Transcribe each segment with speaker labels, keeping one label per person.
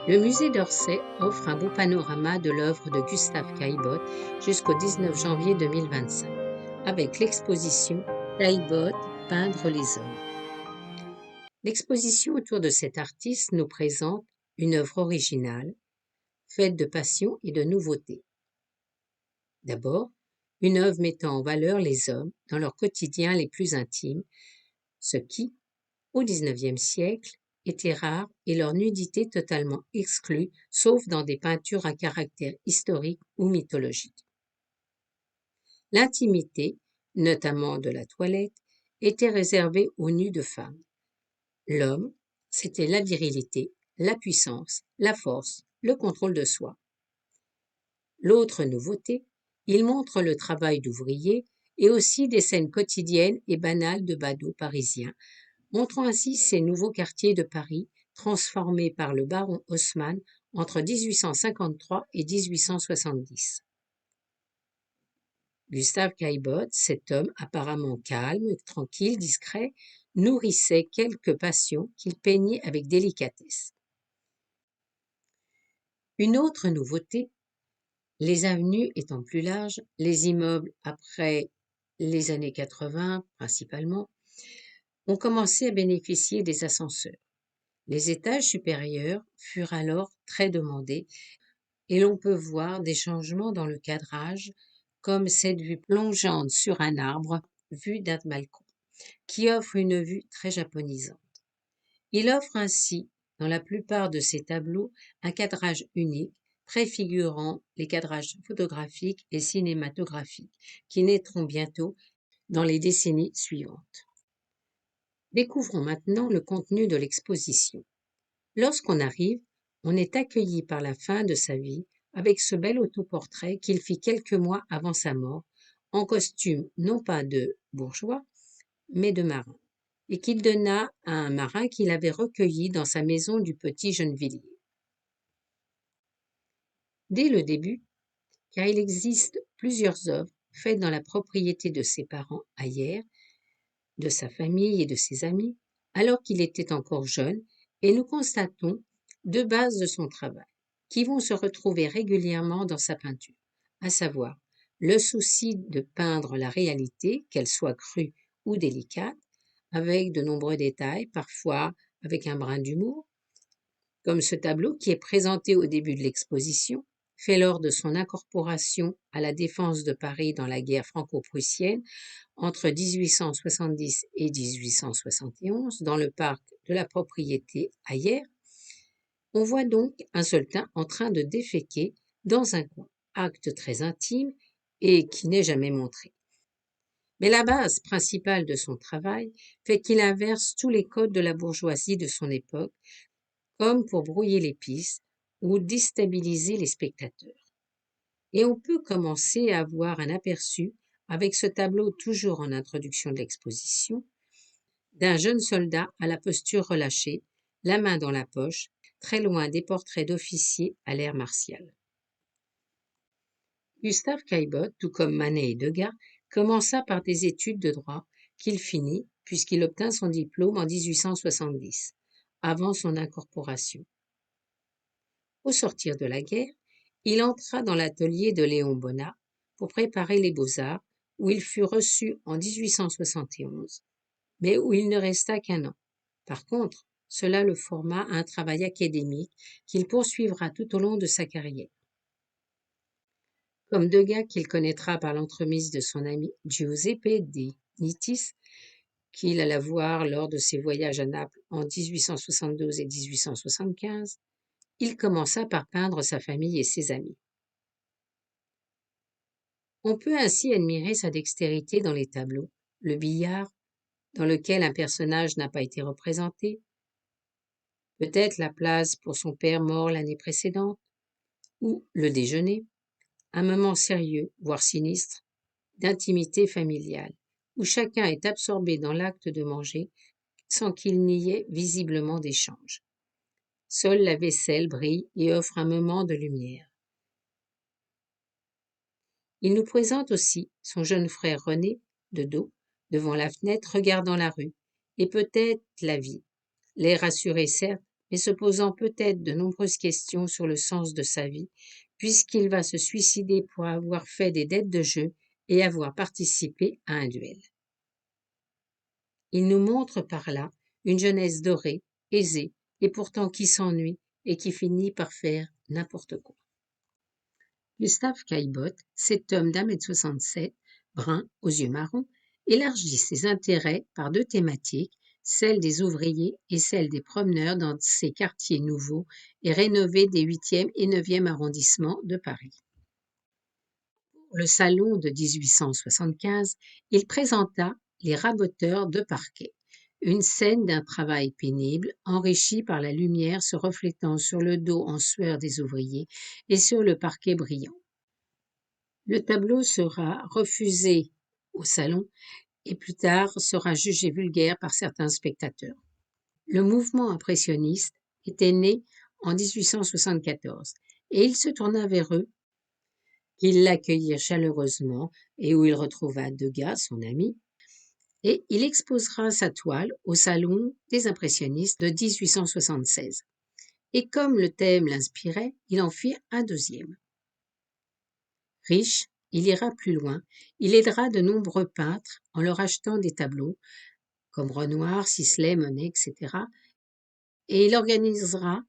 Speaker 1: Le musée d'Orsay offre un beau panorama de l'œuvre de Gustave Caillebotte jusqu'au 19 janvier 2025, avec l'exposition Caillebotte, peindre les hommes. L'exposition autour de cet artiste nous présente une œuvre originale, faite de passion et de nouveautés. D'abord, une œuvre mettant en valeur les hommes dans leur quotidien les plus intimes, ce qui, au XIXe siècle, était rare et leur nudité totalement exclue, sauf dans des peintures à caractère historique ou mythologique. L'intimité, notamment de la toilette, était réservée aux nus de femmes. L'homme, c'était la virilité, la puissance, la force, le contrôle de soi. L'autre nouveauté, il montre le travail d'ouvriers et aussi des scènes quotidiennes et banales de badauds parisiens, montrant ainsi ces nouveaux quartiers de Paris transformés par le baron Haussmann entre 1853 et 1870. Gustave Caillebotte, cet homme apparemment calme, tranquille, discret, nourrissait quelques passions qu'il peignait avec délicatesse. Une autre nouveauté, les avenues étant plus larges, les immeubles après les années 80 principalement, ont commencé à bénéficier des ascenseurs. Les étages supérieurs furent alors très demandés et l'on peut voir des changements dans le cadrage, comme cette vue plongeante sur un arbre, vue d'un balcon, qui offre une vue très japonisante. Il offre ainsi, dans la plupart de ses tableaux, un cadrage unique, préfigurant les cadrages photographiques et cinématographiques, qui naîtront bientôt dans les décennies suivantes. Découvrons maintenant le contenu de l'exposition. Lorsqu'on arrive, on est accueilli par la fin de sa vie avec ce bel autoportrait qu'il fit quelques mois avant sa mort, en costume non pas de bourgeois, mais de marin, et qu'il donna à un marin qu'il avait recueilli dans sa maison du Petit Gennevilliers. Dès le début, car il existe plusieurs œuvres faites dans la propriété de ses parents à Hyères, de sa famille et de ses amis, alors qu'il était encore jeune, et nous constatons deux bases de son travail, qui vont se retrouver régulièrement dans sa peinture, à savoir le souci de peindre la réalité, qu'elle soit crue ou délicate, avec de nombreux détails, parfois avec un brin d'humour, comme ce tableau qui est présenté au début de l'exposition, fait lors de son incorporation à la défense de Paris dans la guerre franco-prussienne entre 1870 et 1871 dans le parc de la propriété à Hyères. On voit donc un soldat en train de déféquer dans un coin, acte très intime et qui n'est jamais montré. Mais la base principale de son travail fait qu'il inverse tous les codes de la bourgeoisie de son époque, comme pour brouiller les pistes ou déstabiliser les spectateurs. Et on peut commencer à avoir un aperçu, avec ce tableau toujours en introduction de l'exposition, d'un jeune soldat à la posture relâchée, la main dans la poche, très loin des portraits d'officiers à l'air martial. Gustave Caillebotte, tout comme Manet et Degas, commença par des études de droit qu'il finit puisqu'il obtint son diplôme en 1870, avant son incorporation. Au sortir de la guerre, il entra dans l'atelier de Léon Bonnat pour préparer les beaux-arts, où il fut reçu en 1871, mais où il ne resta qu'un an. Par contre, cela le forma à un travail académique qu'il poursuivra tout au long de sa carrière. Comme Degas qu'il connaîtra par l'entremise de son ami Giuseppe de Nittis, qu'il alla voir lors de ses voyages à Naples en 1872 et 1875, il commença par peindre sa famille et ses amis. On peut ainsi admirer sa dextérité dans les tableaux, le billard, dans lequel un personnage n'a pas été représenté, peut-être la place pour son père mort l'année précédente, ou le déjeuner, un moment sérieux, voire sinistre, d'intimité familiale, où chacun est absorbé dans l'acte de manger sans qu'il n'y ait visiblement d'échange. Seule la vaisselle brille et offre un moment de lumière. Il nous présente aussi son jeune frère René, de dos, devant la fenêtre, regardant la rue, et peut-être la vie. L'air assuré, certes, mais se posant peut-être de nombreuses questions sur le sens de sa vie, puisqu'il va se suicider pour avoir fait des dettes de jeu et avoir participé à un duel. Il nous montre par là une jeunesse dorée, aisée, et pourtant qui s'ennuie et qui finit par faire n'importe quoi. Gustave Caillebotte, cet homme d'1,67 m, brun, aux yeux marrons, élargit ses intérêts par deux thématiques, celle des ouvriers et celle des promeneurs dans ces quartiers nouveaux et rénovés des 8e et 9e arrondissements de Paris. Pour le salon de 1875, il présenta Les Raboteurs de Parquet, une scène d'un travail pénible, enrichi par la lumière se reflétant sur le dos en sueur des ouvriers et sur le parquet brillant. Le tableau sera refusé au salon et plus tard sera jugé vulgaire par certains spectateurs. Le mouvement impressionniste était né en 1874 et il se tourna vers eux, qui l'accueillirent chaleureusement et où il retrouva Degas, son ami, et il exposera sa toile au Salon des impressionnistes de 1876. Et comme le thème l'inspirait, il en fit un deuxième. Riche, il ira plus loin, il aidera de nombreux peintres en leur achetant des tableaux, comme Renoir, Sisley, Monet, etc. Et il organisera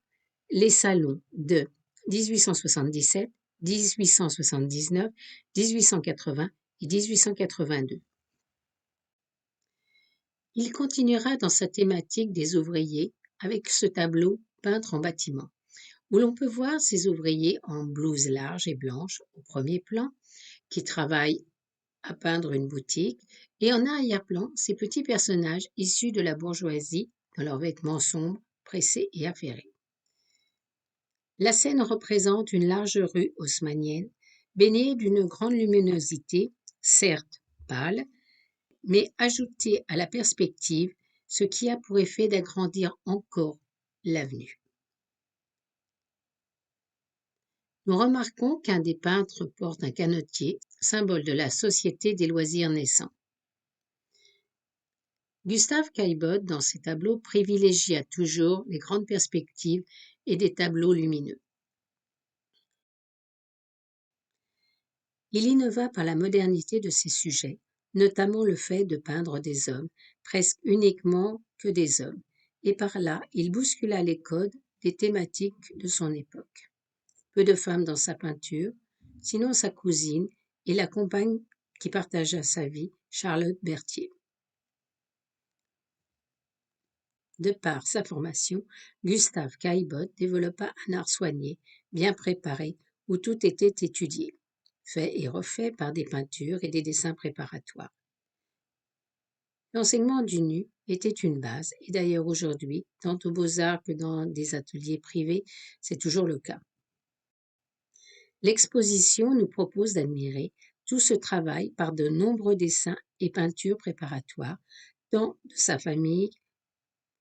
Speaker 1: les salons de 1877, 1879, 1880 et 1882. Il continuera dans sa thématique des ouvriers avec ce tableau Peintre en bâtiment, où l'on peut voir ces ouvriers en blouse large et blanche au premier plan, qui travaillent à peindre une boutique, et en arrière-plan, ces petits personnages issus de la bourgeoisie dans leurs vêtements sombres, pressés et affairés. La scène représente une large rue haussmannienne, baignée d'une grande luminosité, certes pâle, mais ajoutée à la perspective, ce qui a pour effet d'agrandir encore l'avenue. Nous remarquons qu'un des peintres porte un canotier, symbole de la société des loisirs naissants. Gustave Caillebotte, dans ses tableaux, privilégia toujours les grandes perspectives et des tableaux lumineux. Il innova par la modernité de ses sujets, notamment le fait de peindre des hommes, presque uniquement que des hommes, et par là il bouscula les codes des thématiques de son époque. Peu de femmes dans sa peinture, sinon sa cousine et la compagne qui partagea sa vie, Charlotte Berthier. De par sa formation, Gustave Caillebotte développa un art soigné, bien préparé, où tout était étudié, fait et refait par des peintures et des dessins préparatoires. L'enseignement du nu était une base, et d'ailleurs aujourd'hui, tant aux Beaux-Arts que dans des ateliers privés, c'est toujours le cas. L'exposition nous propose d'admirer tout ce travail par de nombreux dessins et peintures préparatoires, tant de sa famille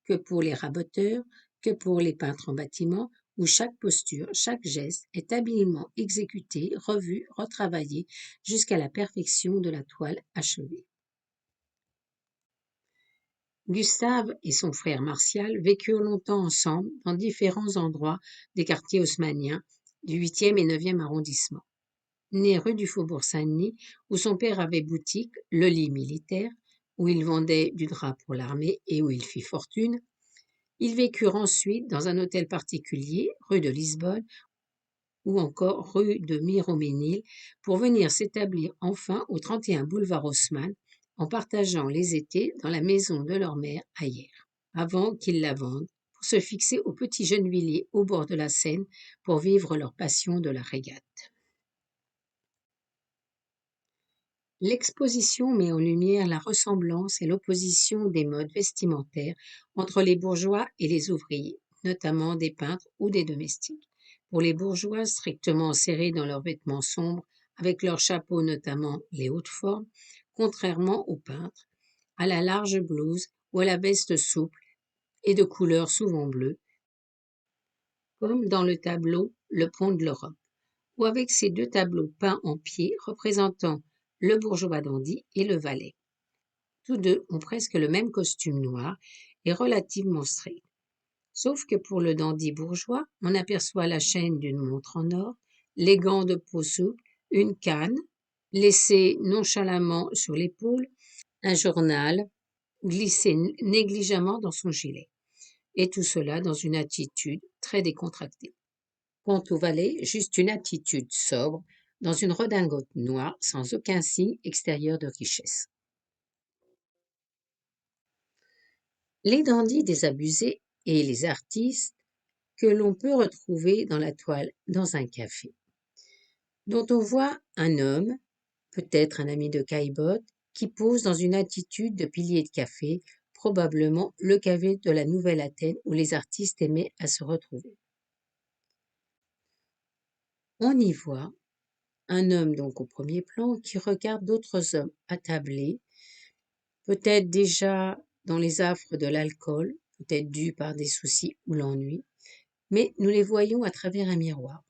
Speaker 1: que pour les raboteurs, que pour les peintres en bâtiment, où chaque posture, chaque geste est habilement exécuté, revu, retravaillé, jusqu'à la perfection de la toile achevée. Gustave et son frère Martial vécurent longtemps ensemble dans différents endroits des quartiers haussmanniens du 8e et 9e arrondissement. Né rue du Faubourg Saint-Denis, où son père avait boutique, le lit militaire, où il vendait du drap pour l'armée et où il fit fortune, ils vécurent ensuite dans un hôtel particulier, rue de Lisbonne, ou encore rue de Miromesnil, pour venir s'établir enfin au 31 boulevard Haussmann, en partageant les étés dans la maison de leur mère à Hyères, avant qu'ils la vendent, pour se fixer au petit Gennevilliers au bord de la Seine pour vivre leur passion de la régate. L'exposition met en lumière la ressemblance et l'opposition des modes vestimentaires entre les bourgeois et les ouvriers, notamment des peintres ou des domestiques. Pour les bourgeois strictement serrés dans leurs vêtements sombres, avec leurs chapeaux notamment les hautes formes, contrairement aux peintres, à la large blouse ou à la veste souple et de couleur souvent bleue, comme dans le tableau Le Pont de l'Europe, ou avec ces deux tableaux peints en pied représentant le bourgeois dandy et le valet. Tous deux ont presque le même costume noir et relativement strict. Sauf que pour le dandy bourgeois, on aperçoit la chaîne d'une montre en or, les gants de peau souple, une canne, laissée nonchalamment sur l'épaule, un journal glissé négligemment dans son gilet, et tout cela dans une attitude très décontractée. Quant au valet, juste une attitude sobre, dans une redingote noire, sans aucun signe extérieur de richesse. Les dandys désabusés et les artistes que l'on peut retrouver dans la toile dans un café, dont on voit un homme, peut-être un ami de Caillebotte, qui pose dans une attitude de pilier de café, probablement le café de la Nouvelle Athènes où les artistes aimaient à se retrouver. On y voit un homme donc au premier plan qui regarde d'autres hommes attablés, peut-être déjà dans les affres de l'alcool, peut-être dus par des soucis ou l'ennui, mais nous les voyons à travers un miroir.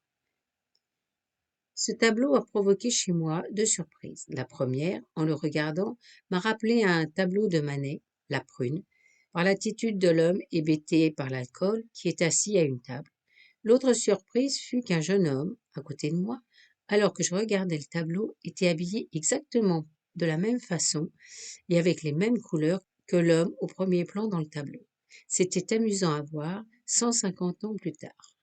Speaker 1: Ce tableau a provoqué chez moi deux surprises. La première, en le regardant, m'a rappelé à un tableau de Manet, La Prune, par l'attitude de l'homme hébété par l'alcool qui est assis à une table. L'autre surprise fut qu'un jeune homme, à côté de moi, alors que je regardais le tableau, était habillé exactement de la même façon et avec les mêmes couleurs que l'homme au premier plan dans le tableau. C'était amusant à voir 150 ans plus tard.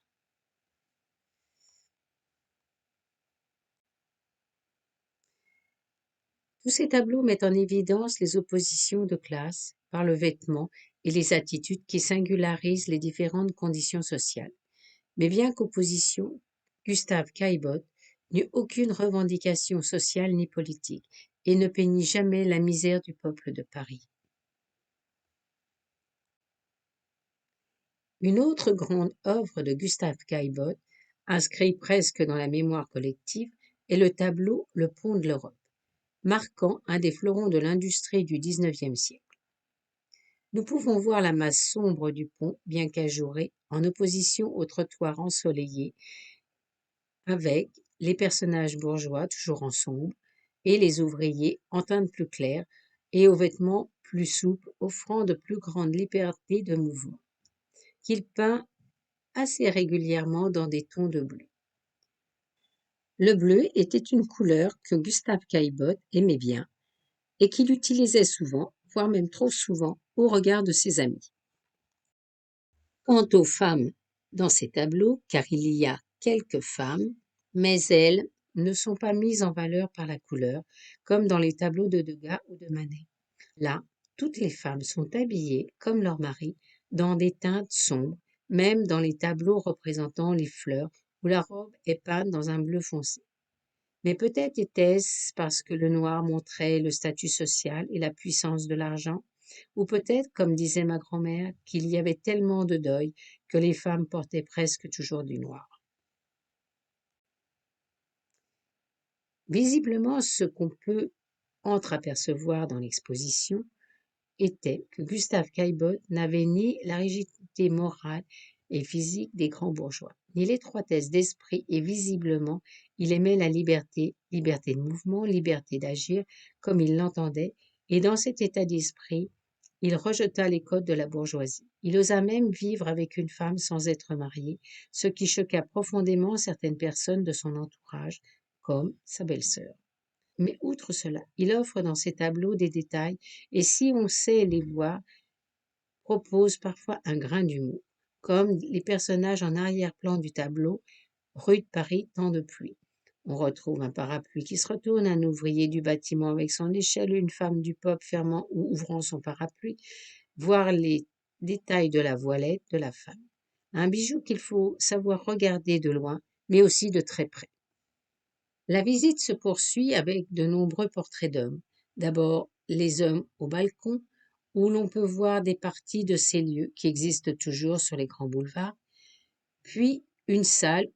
Speaker 1: Tous ces tableaux mettent en évidence les oppositions de classe par le vêtement et les attitudes qui singularisent les différentes conditions sociales. Mais bien qu'opposition, Gustave Caillebotte n'eut aucune revendication sociale ni politique et ne peignit jamais la misère du peuple de Paris. Une autre grande œuvre de Gustave Caillebotte, inscrite presque dans la mémoire collective, est le tableau Le Pont de l'Europe, marquant un des fleurons de l'industrie du XIXe siècle. Nous pouvons voir la masse sombre du pont, bien qu'ajourée, en opposition au trottoir ensoleillé, avec les personnages bourgeois toujours en sombre et les ouvriers en teinte plus claire et aux vêtements plus souples, offrant de plus grandes libertés de mouvement, qu'il peint assez régulièrement dans des tons de bleu. Le bleu était une couleur que Gustave Caillebotte aimait bien et qu'il utilisait souvent, voire même trop souvent, au regard de ses amis. Quant aux femmes dans ces tableaux, car il y a quelques femmes, mais elles ne sont pas mises en valeur par la couleur, comme dans les tableaux de Degas ou de Manet. Là, toutes les femmes sont habillées, comme leurs maris, dans des teintes sombres, même dans les tableaux représentant les fleurs, où la robe est peinte dans un bleu foncé. Mais peut-être était-ce parce que le noir montrait le statut social et la puissance de l'argent, ou peut-être, comme disait ma grand-mère, qu'il y avait tellement de deuil que les femmes portaient presque toujours du noir. Visiblement, ce qu'on peut entreapercevoir dans l'exposition était que Gustave Caillebotte n'avait ni la rigidité morale et physique des grands bourgeois, ni l'étroitesse d'esprit, et visiblement il aimait la liberté, liberté de mouvement, liberté d'agir comme il l'entendait, et dans cet état d'esprit, il rejeta les codes de la bourgeoisie. Il osa même vivre avec une femme sans être marié, ce qui choqua profondément certaines personnes de son entourage, comme sa belle-sœur. Mais outre cela, il offre dans ses tableaux des détails et si on sait les voir, propose parfois un grain d'humour, comme les personnages en arrière-plan du tableau Rue de Paris, temps de pluie. On retrouve un parapluie qui se retourne, un ouvrier du bâtiment avec son échelle, une femme du peuple fermant ou ouvrant son parapluie, voir les détails de la voilette de la femme. Un bijou qu'il faut savoir regarder de loin, mais aussi de très près. La visite se poursuit avec de nombreux portraits d'hommes. D'abord, les hommes au balcon, où l'on peut voir des parties de ces lieux qui existent toujours sur les grands boulevards, puis une salle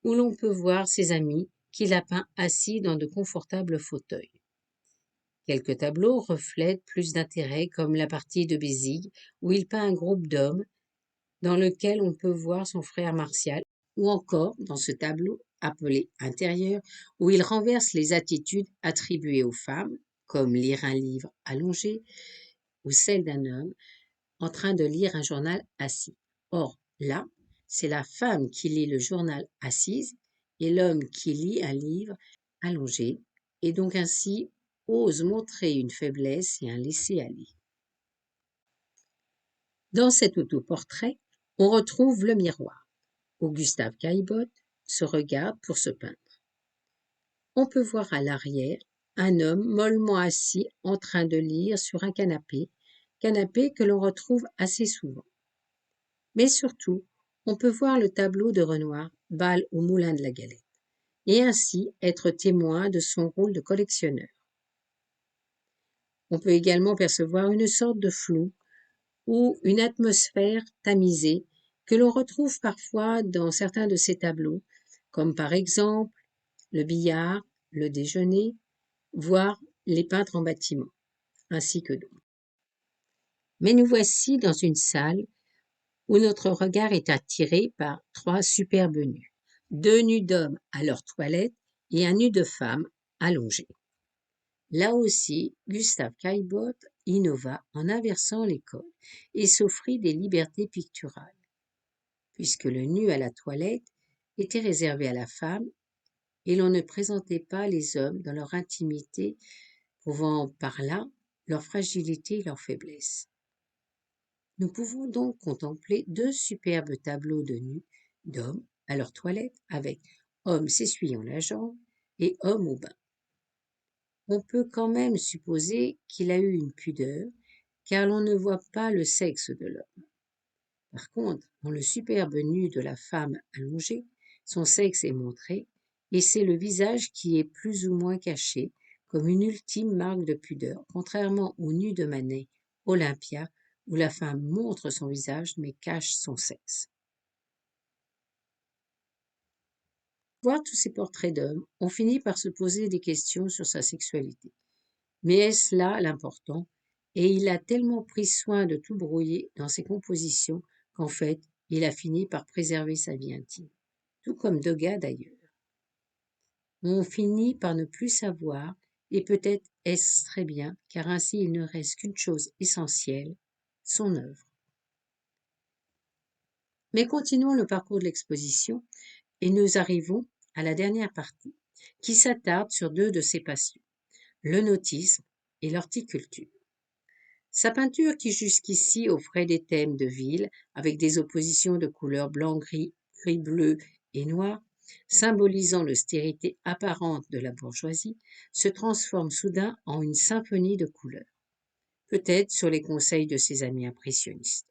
Speaker 1: où l'on peut voir ses amis qu'il a peints assis dans de confortables fauteuils. Quelques tableaux reflètent plus d'intérêt, comme la partie de Bézigue, où il peint un groupe d'hommes dans lequel on peut voir son frère Martial, ou encore dans ce tableau appelé intérieur, où il renverse les attitudes attribuées aux femmes, comme lire un livre allongé, ou celle d'un homme en train de lire un journal assis. Or, là, c'est la femme qui lit le journal assise et l'homme qui lit un livre allongé, et donc ainsi ose montrer une faiblesse et un laisser-aller. Dans cet autoportrait, on retrouve le miroir, où Gustave Caillebotte se regarde pour se peindre. On peut voir à l'arrière un homme mollement assis en train de lire sur un canapé que l'on retrouve assez souvent. Mais surtout, on peut voir le tableau de Renoir, Bal au Moulin de la Galette, et ainsi être témoin de son rôle de collectionneur. On peut également percevoir une sorte de flou ou une atmosphère tamisée que l'on retrouve parfois dans certains de ses tableaux, comme par exemple le billard, le déjeuner, voire les peintres en bâtiment, ainsi que d'autres. Mais nous voici dans une salle où notre regard est attiré par trois superbes nus, deux nus d'hommes à leur toilette et un nu de femme allongé. Là aussi, Gustave Caillebotte innova en inversant les codes et s'offrit des libertés picturales, puisque le nu à la toilette était réservé à la femme et l'on ne présentait pas les hommes dans leur intimité, prouvant par là leur fragilité et leur faiblesse. Nous pouvons donc contempler deux superbes tableaux de nus d'hommes à leur toilette avec hommes s'essuyant la jambe et hommes au bain. On peut quand même supposer qu'il a eu une pudeur, car l'on ne voit pas le sexe de l'homme. Par contre, dans le superbe nu de la femme allongée, son sexe est montré, et c'est le visage qui est plus ou moins caché, comme une ultime marque de pudeur, contrairement au nu de Manet, Olympia, où la femme montre son visage mais cache son sexe. Voir tous ces portraits d'hommes, on finit par se poser des questions sur sa sexualité. Mais est-ce là l'important? Et il a tellement pris soin de tout brouiller dans ses compositions qu'en fait, il a fini par préserver sa vie intime. Tout comme Degas d'ailleurs. On finit par ne plus savoir, et peut-être est-ce très bien, car ainsi il ne reste qu'une chose essentielle, son œuvre. Mais continuons le parcours de l'exposition, et nous arrivons à la dernière partie, qui s'attarde sur deux de ses passions, le nautisme et l'horticulture. Sa peinture, qui jusqu'ici offrait des thèmes de ville, avec des oppositions de couleurs blanc-gris, gris-bleu et noir, symbolisant l'austérité apparente de la bourgeoisie, se transforme soudain en une symphonie de couleurs, peut-être sur les conseils de ses amis impressionnistes.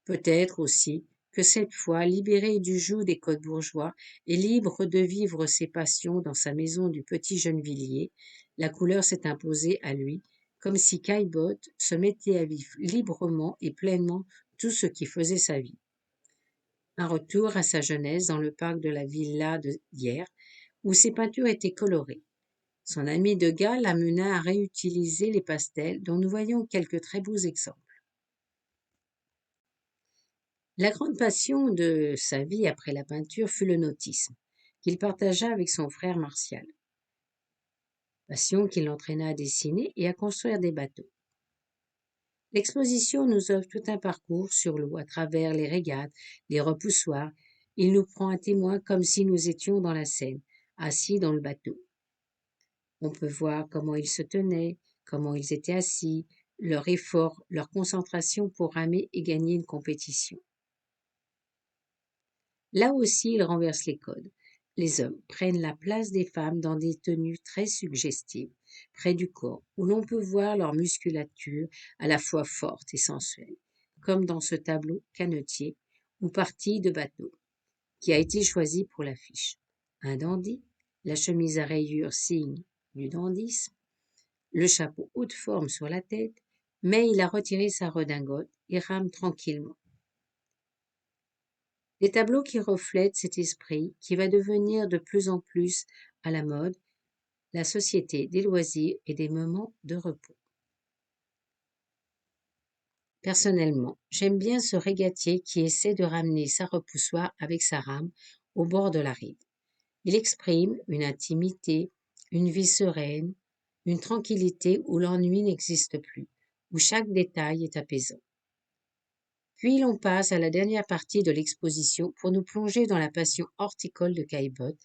Speaker 1: Peut-être aussi que cette fois, libéré du joug des codes bourgeois et libre de vivre ses passions dans sa maison du Petit Gennevilliers, la couleur s'est imposée à lui, comme si Caillebotte se mettait à vivre librement et pleinement tout ce qui faisait sa vie. Un retour à sa jeunesse dans le parc de la villa d'hier, où ses peintures étaient colorées. Son ami Degas l'amena à réutiliser les pastels, dont nous voyons quelques très beaux exemples. La grande passion de sa vie après la peinture fut le nautisme, qu'il partagea avec son frère Martial. Passion qui l'entraîna à dessiner et à construire des bateaux. L'exposition nous offre tout un parcours sur l'eau à travers les régates, les repoussoirs. Il nous prend à témoin comme si nous étions dans la Seine, assis dans le bateau. On peut voir comment ils se tenaient, comment ils étaient assis, leur effort, leur concentration pour ramer et gagner une compétition. Là aussi, il renverse les codes. Les hommes prennent la place des femmes dans des tenues très suggestives, près du corps, où l'on peut voir leur musculature à la fois forte et sensuelle, comme dans ce tableau Canetier ou partie de bateau, qui a été choisi pour l'affiche. Un dandy, la chemise à rayures signe du dandysme, le chapeau haute forme sur la tête, mais il a retiré sa redingote et rame tranquillement. Des tableaux qui reflètent cet esprit qui va devenir de plus en plus à la mode, la société des loisirs et des moments de repos. Personnellement, j'aime bien ce régatier qui essaie de ramener sa repoussoir avec sa rame au bord de la rive. Il exprime une intimité, une vie sereine, une tranquillité où l'ennui n'existe plus, où chaque détail est apaisant. Puis l'on passe à la dernière partie de l'exposition pour nous plonger dans la passion horticole de Caillebotte,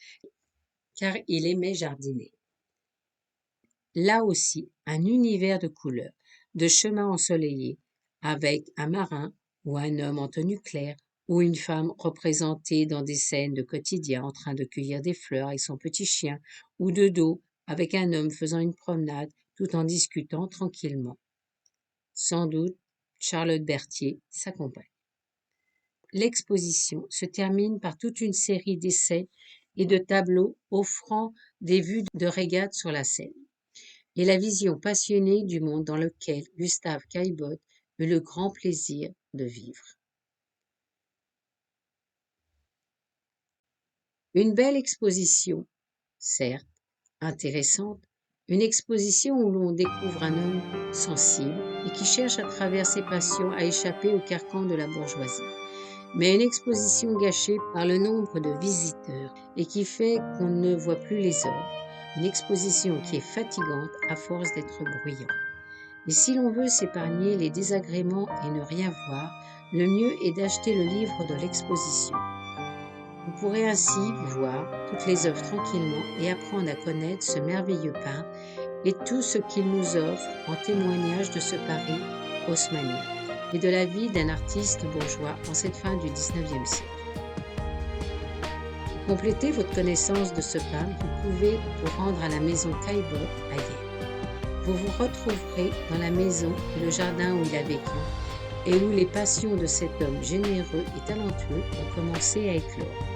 Speaker 1: car il aimait jardiner. Là aussi, un univers de couleurs, de chemins ensoleillés, avec un marin ou un homme en tenue claire, ou une femme représentée dans des scènes de quotidien en train de cueillir des fleurs avec son petit chien, ou de dos avec un homme faisant une promenade tout en discutant tranquillement. Sans doute, Charlotte Berthier s'accompagne. L'exposition se termine par toute une série d'essais et de tableaux offrant des vues de régate sur la Seine et la vision passionnée du monde dans lequel Gustave Caillebotte eut le grand plaisir de vivre. Une belle exposition, certes, intéressante, une exposition où l'on découvre un homme sensible et qui cherche à travers ses passions à échapper au carcan de la bourgeoisie. Mais une exposition gâchée par le nombre de visiteurs et qui fait qu'on ne voit plus les œuvres. Une exposition qui est fatigante à force d'être bruyante. Mais si l'on veut s'épargner les désagréments et ne rien voir, le mieux est d'acheter le livre de l'exposition. Vous pourrez ainsi voir toutes les œuvres tranquillement et apprendre à connaître ce merveilleux peintre et tout ce qu'il nous offre en témoignage de ce Paris haussmannien et de la vie d'un artiste bourgeois en cette fin du XIXe siècle. Pour compléter votre connaissance de ce peintre, vous pouvez vous rendre à la maison Caillebotte à Hyères. Vous vous retrouverez dans la maison et le jardin où il a vécu et où les passions de cet homme généreux et talentueux ont commencé à éclore.